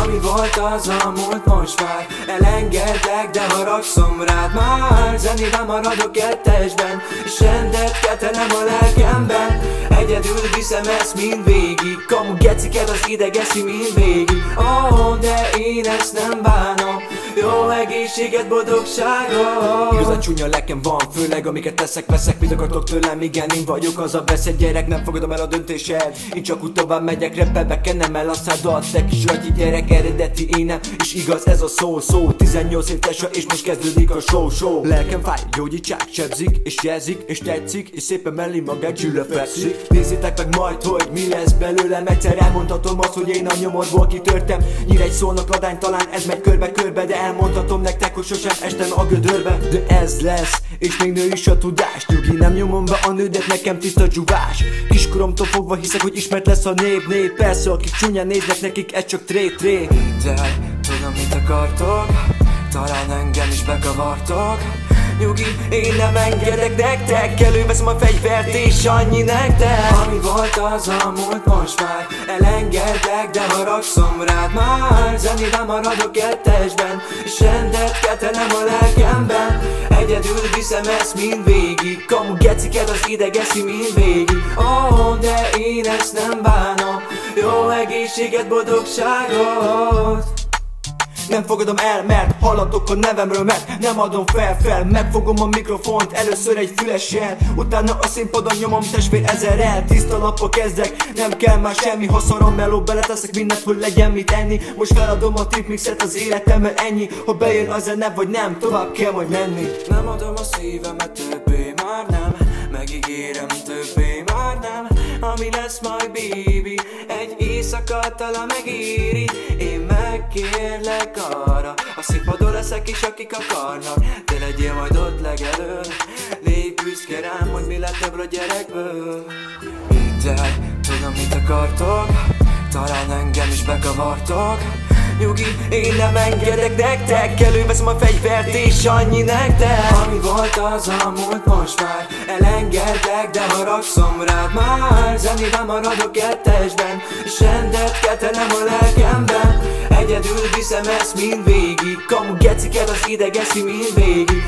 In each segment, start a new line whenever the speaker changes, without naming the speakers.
Ami volt az a múlt, most már elengedlek, de haragszom rád már. Zenével maradok kettesben, és rendet ketelem a lelkemben. Egyedül viszem ezt mind végig, kamu geciket az idegeszi mind végig. De én ezt nem bánom, jó egészséget, boldogságot. Igazán csúnya lelkem van, főleg amiket teszek, veszek. Mit akartok tőlem? Igen, én vagyok az a veszett gyerek, nem fogadom el a döntésed. Én csak úgy tovább megyek, reppelve kenem el a szádat. Te kis ragyi gyerek, eredeti énem, és igaz ez a szó. 18 év tesa, és most kezdődik a show. Lelkem fáj, gyógyítsák, sebzik, és jelzik, és tetszik, és szépen mellé magát csüllöfekszik. Nézzétek meg majd, hogy mi lesz belőlem. Egyszer elmondhatom azt, hogy én a nyomorból kitörtem. Nyír szólnak ladány, talán ez megy körbe-körbe, de elmondhatom nektek, hogy sosem estem a gödörbe. De ez lesz, és még nő is a tudás. Nyugi, nem nyomom be a nődet, nekem tiszta dzsúvás. Kiskoromtól fogva hiszek, hogy ismert lesz a nép. Persze, akik csúnyán néznek, nekik ez csak tré. De tudom, mit akartok, talán engem is bekavartok. Nyugi, én nem engedek nektek, előveszem a fegyvert és annyi nektek. Ami volt az a múlt, most már elengedlek, de haragszom rád már. Zenével maradok kettesben, és rendet ketelem a lelkemben. Egyedül viszem ezt mind végig, kamu geciket az idegeszi mind végig. De én ezt nem bánom, jó egészséget, boldogságot. Nem fogadom el, mert hallatok a nevemről, mert nem adom fel. Megfogom a mikrofont először egy fülessel, utána a színpadon nyomom testvér ezerrel. Tiszta lappal kezdek, nem kell már semmi. Ha szarom meló, beleteszek mindent, hogy legyen mit enni. Most feladom a tripmixet az életemmel, ennyi. Ha bejön a zene vagy nem, tovább kell majd menni. Nem adom a szívemet többé, már nem. Megígérem, többé már nem. Ami lesz majd, baby, egy éjszaka talán megéri. Én megkérlek arra, a színpadon leszek is, akik akarnak. Te legyél majd ott legelőn, légy büszke rám, hogy mi lett ebből a gyerekből. Hidd el, tudom, mit akartok, talán engem is bekavartok. Nyugi, én nem engedek nektek, előveszem a fegyvert és annyi nektek. Ami volt az a múlt, most már elengedlek, de haragszom rád már. Zenével maradok kettesben, és rendet ketelem a lelkemben. Egyedül viszem ezt mind végig, kamu geciket az idegeszi mind végig.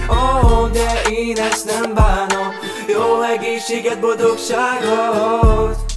De én ezt nem bánom, jó egészséget, boldogságot.